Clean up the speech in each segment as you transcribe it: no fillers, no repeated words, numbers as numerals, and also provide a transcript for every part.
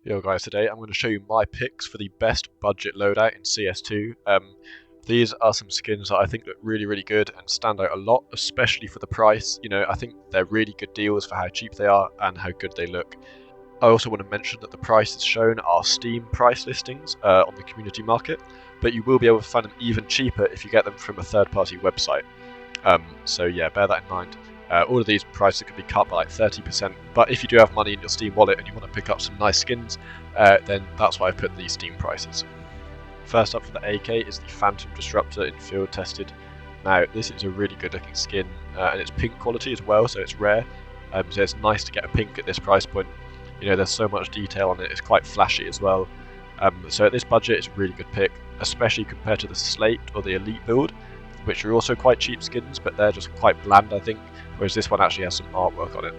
Yo guys, today I'm going to show you my picks for the best budget loadout in CS2. These are some skins that I think look really good and stand out a lot, especially for the price. I think they're really good deals for how cheap they are and how good they look. I also want to mention that the prices shown are Steam price listings on the community market, but you will be able to find them even cheaper if you get them from a third-party website. So yeah, bear that in mind. All of these prices can be cut by like 30%, but if you do have money in your Steam wallet and you want to pick up some nice skins, then that's why I put these Steam prices. First up for the AK is the Phantom Disruptor in Field Tested. Now this is a really good looking skin, and it's pink quality as well, so it's rare, so it's nice to get a pink at this price point. There's so much detail on it, it's quite flashy as well. So at this budget it's a really good pick, especially compared to the Slate or the Elite build, which are also quite cheap skins, but they're just quite bland I think, whereas this one actually has some artwork on it.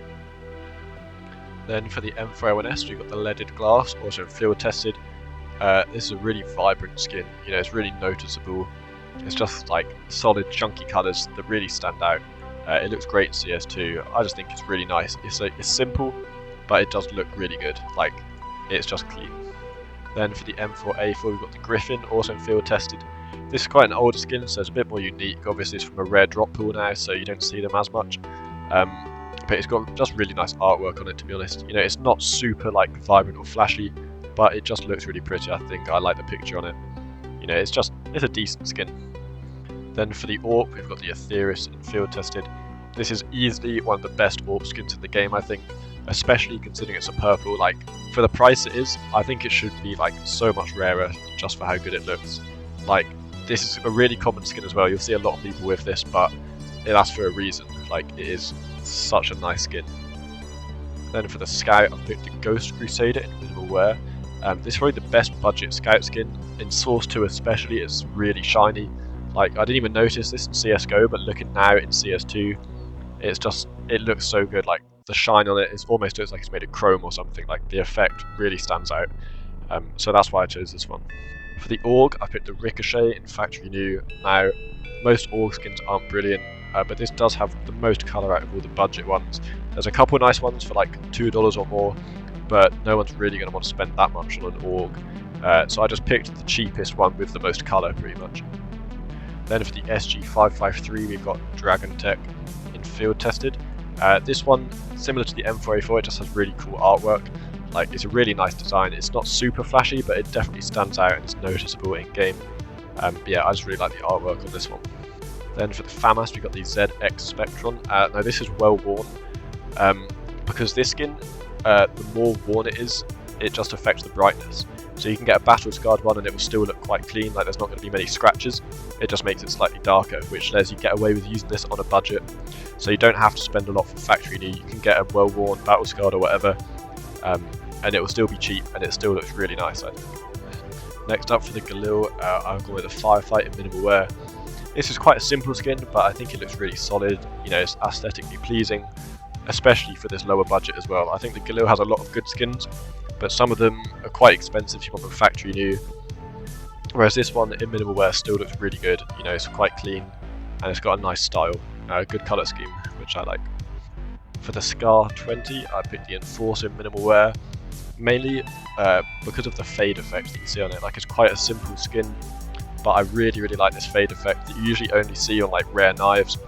Then for the M4A1S we've got the Leaded Glass, also Field Tested. This is a really vibrant skin, it's really noticeable. It's just like solid chunky colours that really stand out. It looks great in CS2, I just think it's really nice. It's simple, but it does look really good, like it's just clean. Then for the M4A4 we've got the Griffin, also Field Tested. This is quite an older skin, so it's a bit more unique. Obviously it's from a rare drop pool now, so you don't see them as much. But it's got just really nice artwork on it, to be honest. It's not super like vibrant or flashy, but it just looks really pretty. I think I like the picture on it. It's a decent skin. Then for the AWP we've got the Aetheris in Field Tested. This is easily one of the best AWP skins in the game, I think, especially considering it's a purple. Like for the price it is, I think it should be like so much rarer just for how good it looks. Like this is a really common skin as well. You'll see a lot of people with this, but that's for a reason. Like it is such a nice skin. Then for the Scout I've picked the Ghost Crusader in Minimal Wear. This is probably the best budget Scout skin. In Source 2 especially, it's really shiny. Like I didn't even notice this in CSGO, but looking now in CS2, it looks so good. Like the shine on it almost looks like it's made of chrome or something. Like the effect really stands out. So that's why I chose this one. For the AUG, I picked the Ricochet in Factory New. Now, most AUG skins aren't brilliant, but this does have the most colour out of all the budget ones. There's a couple nice ones for like $2 or more, but no one's really going to want to spend that much on an AUG. So I just picked the cheapest one with the most colour, pretty much. Then for the SG553, we've got Dragon Tech in Field Tested. This one, similar to the M4A4, it just has really cool artwork. Like it's a really nice design. It's not super flashy, but it definitely stands out and it's noticeable in game. Yeah, I just really like the artwork on this one. Then for the FAMAS, we've got the ZX Spectron. Now this is well worn, because this skin, the more worn it is, it just affects the brightness. So you can get a battle scarred one and it will still look quite clean, like there's not going to be many scratches. It just makes it slightly darker, which lets you get away with using this on a budget. So you don't have to spend a lot for factory new. You can get a well worn battle scarred or whatever, and it will still be cheap and it still looks really nice, I think. Next up for the Galil, I've gone with a Firefight in Minimal Wear. This is quite a simple skin, but I think it looks really solid. It's aesthetically pleasing, especially for this lower budget as well. I think the Galil has a lot of good skins, but some of them are quite expensive if you want them factory new. Whereas this one in Minimal Wear still looks really good. It's quite clean and it's got a nice style, a good colour scheme, which I like. For the Scar 20, I picked the Enforcer in Minimal Wear, mainly because of the fade effect that you can see on it. Like it's quite a simple skin, but I really like this fade effect that you usually only see on like rare knives,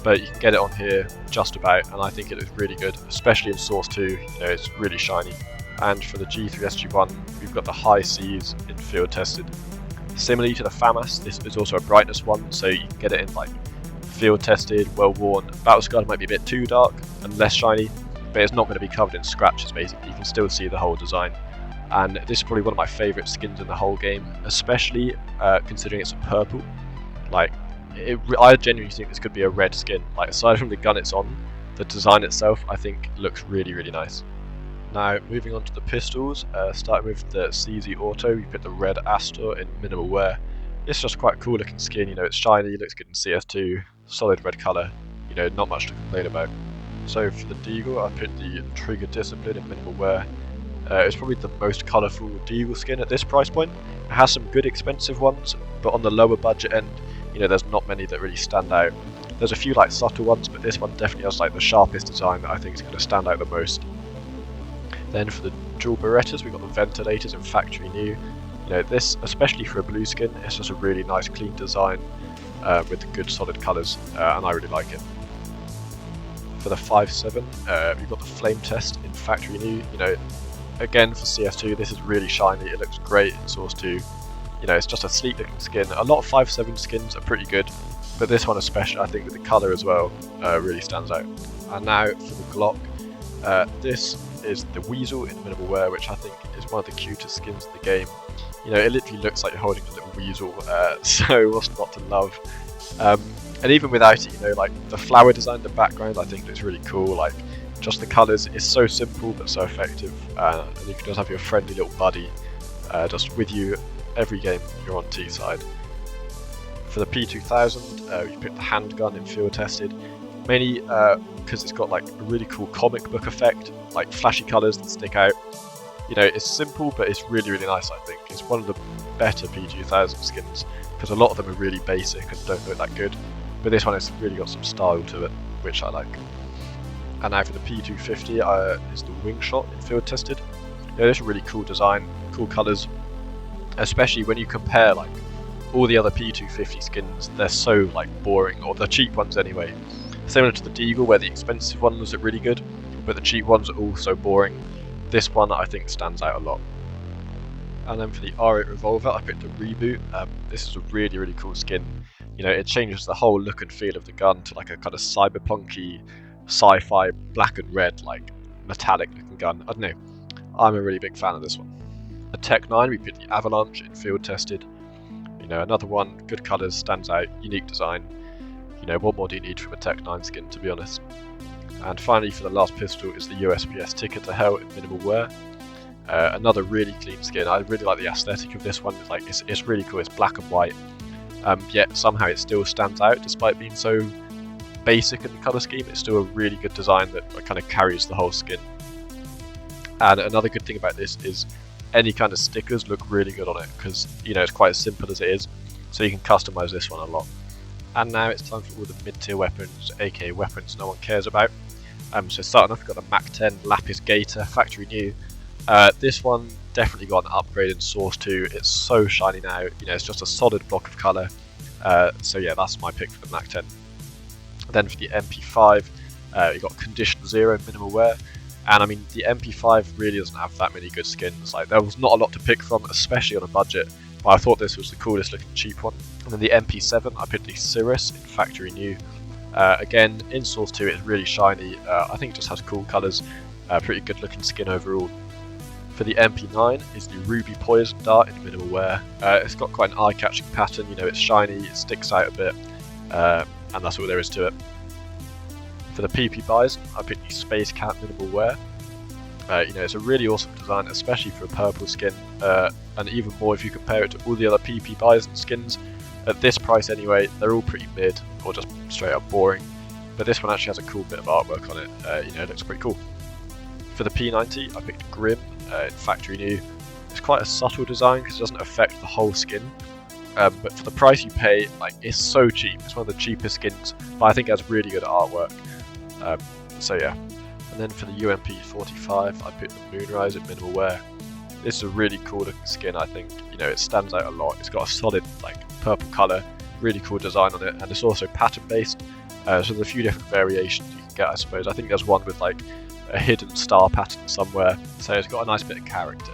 but you can get it on here just about, and I think it looks really good, especially in Source 2. It's really shiny. And for the G3SG1, we've got the High Seas in Field Tested. Similarly to the FAMAS, this is also a brightness one, so you can get it in like Field Tested, well worn. Battle Scarred might be a bit too dark and less shiny, but it's not going to be covered in scratches basically. You can still see the whole design. And this is probably one of my favourite skins in the whole game, especially considering it's a purple. Like, I genuinely think this could be a red skin. Like, aside from the gun it's on, the design itself I think looks really nice. Now, moving on to the pistols, starting with the CZ Auto, we picked the Red Astor in Minimal Wear. It's just quite a cool looking skin, it's shiny, looks good in CS2, solid red colour, not much to complain about. So for the Deagle, I picked the Trigger Discipline in Minimal Wear. It's probably the most colourful Deagle skin at this price point. It has some good expensive ones, but on the lower budget end, there's not many that really stand out. There's a few like subtle ones, but this one definitely has like the sharpest design that I think is going to stand out the most. Then for the dual Berettas, we've got the ventilators in factory new. You know, this, especially for a blue skin, it's just a really nice clean design with the good solid colours, and I really like it. For the 5.7, we've got the flame test in factory new. You know, again for CS2, this is really shiny. It looks great in Source 2. You know, it's just a sleek looking skin. A lot of 5.7 skins are pretty good, but this one especially, I think with the colour as well, really stands out. And now for the Glock, this is the Weasel in minimal wear, which I think is one of the cutest skins in the game. You know, it literally looks like you're holding a little weasel, so what's not to love? And even without it, you know, like the flower design in the background, I think looks really cool. Like just the colours is so simple but so effective, and you can just have your friendly little buddy just with you every game you're on T side. For the P2000, we picked the handgun in field tested, mainly because it's got like a really cool comic book effect, like flashy colours that stick out. You know, it's simple, but it's really, really nice, I think. It's one of the better P2000 skins, because a lot of them are really basic and don't look that good. But this one has really got some style to it, which I like. And now for the P250, is the wing shot in field tested. You know, this is a really cool design, cool colours, especially when you compare like all the other P250 skins. They're so like boring, or the cheap ones anyway. Similar to the Deagle, where the expensive ones are really good, but the cheap ones are all so boring. This one I think stands out a lot. And then for the R8 revolver, I picked a Reboot. This is a really, really cool skin. You know, it changes the whole look and feel of the gun to like a kind of cyberpunky, sci-fi, black and red, like metallic looking gun. I don't know. I'm a really big fan of this one. A Tech 9, we picked the Avalanche in field tested. You know, another one, good colours, stands out, unique design. You know, what more do you need from a Tech 9 skin, to be honest? And finally, for the last pistol, is the USPS Ticket to Hell in minimal wear. Another really clean skin. I really like the aesthetic of this one. Like it's really cool. It's black and white, yet somehow it still stands out despite being so basic in the colour scheme. It's still a really good design that kind of carries the whole skin. And another good thing about this is any kind of stickers look really good on it, because you know it's quite as simple as it is. So you can customise this one a lot. And now it's time for all the mid-tier weapons, aka weapons no one cares about. So starting off, we've got the Mac 10 Lapis Gator, factory new. This one definitely got an upgrade in Source 2. It's so shiny now. You know, it's just a solid block of colour. So yeah, that's my pick for the Mac 10. Then for the MP5, you got Condition 0 minimal wear. And I mean, the MP5 really doesn't have that many good skins. Like, there was not a lot to pick from, especially on a budget. But I thought this was the coolest looking cheap one. And then the MP7, I picked the Cirrus in factory new. Again, in Source 2 it's really shiny. I think it just has cool colours. Pretty good looking skin overall. For the MP9 is the Ruby Poison Dart in minimal wear. It's got quite an eye-catching pattern. You know, it's shiny, it sticks out a bit, and that's all there is to it. For the PP Bison, I picked the Space Cat minimal wear. You know, it's a really awesome design, especially for a purple skin, and even more if you compare it to all the other PP Bison skins. At this price anyway, they're all pretty mid, or just straight up boring. But this one actually has a cool bit of artwork on it. You know, it looks pretty cool. For the P90, I picked Grim in factory new. It's quite a subtle design because it doesn't affect the whole skin. But for the price you pay, like, it's so cheap. It's one of the cheapest skins, but I think it has really good artwork. So yeah. And then for the UMP 45, I picked the Moonrise in minimal wear. This is a really cool looking skin, I think. You know, it stands out a lot. It's got a solid, like, purple colour, really cool design on it, and it's also pattern based. So there's a few different variations you can get, I suppose. I think there's one with like a hidden star pattern somewhere, so it's got a nice bit of character.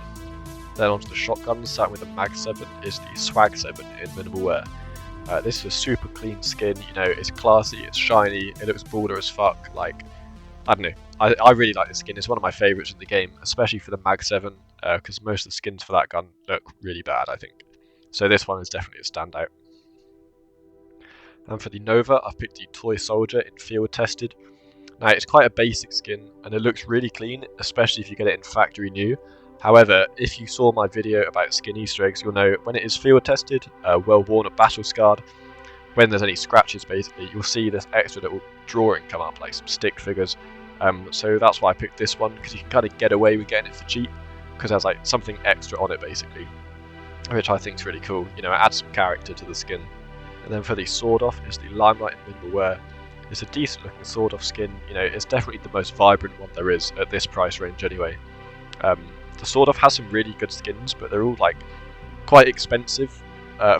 Then onto the shotguns, starting with the Mag 7 is the Swag 7 in minimal wear. This is a super clean skin. You know, it's classy, it's shiny, it looks baller as fuck. Like, I don't know, I really like this skin. It's one of my favourites in the game, especially for the Mag 7, because most of the skins for that gun look really bad, I think. So this one is definitely a standout. And for the Nova, I've picked the Toy Soldier in field tested. Now, it's quite a basic skin, and it looks really clean, especially if you get it in factory new. However, if you saw my video about skin Easter eggs, you'll know when it is field tested, well worn or battle scarred, when there's any scratches basically, you'll see this extra little drawing come up, like some stick figures. So that's why I picked this one, because you can kind of get away with getting it for cheap, because there's like something extra on it basically, which I think is really cool. You know, it adds some character to the skin. And then for the Sword Off is the Limelight in minimal wear. It's a decent looking Sword Off skin. You know, it's definitely the most vibrant one there is at this price range anyway. The sword off has some really good skins, but they're all like quite expensive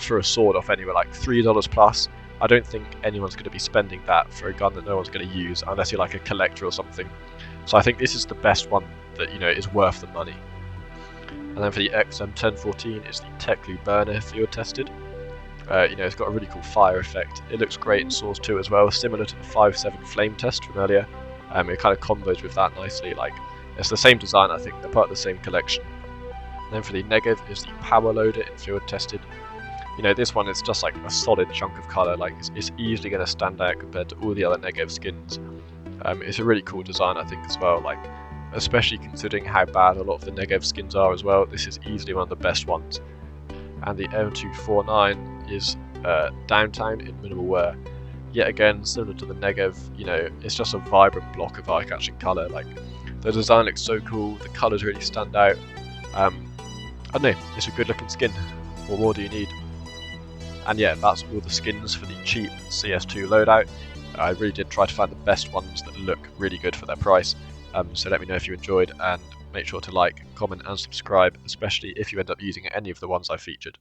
for a sword off anyway, like $3 plus. I don't think anyone's going to be spending that for a gun that no one's going to use unless you're like a collector or something. So I think this is the best one that is worth the money. And then for the XM1014 is the Techlu burner field tested. It's got a really cool fire effect. It looks great in Source 2 as well, similar to the 5.7 flame test from earlier. It kind of combos with that nicely. Like, it's the same design, I think. They're part of the same collection. And then for the Negev is the power loader in field tested. This one is just like a solid chunk of colour. Like, it's easily going to stand out compared to all the other Negev skins. It's a really cool design, I think, as well. Like, especially considering how bad a lot of the Negev skins are as well. This is easily one of the best ones. And the M249 is downtown in minimal wear. Yet again, similar to the Negev, it's just a vibrant block of eye-catching colour. Like, the design looks so cool, the colours really stand out. I don't know, it's a good looking skin. What more do you need? And yeah, that's all the skins for the cheap CS2 loadout. I really did try to find the best ones that look really good for their price. So let me know if you enjoyed, and make sure to like, comment and subscribe, especially if you end up using any of the ones I featured.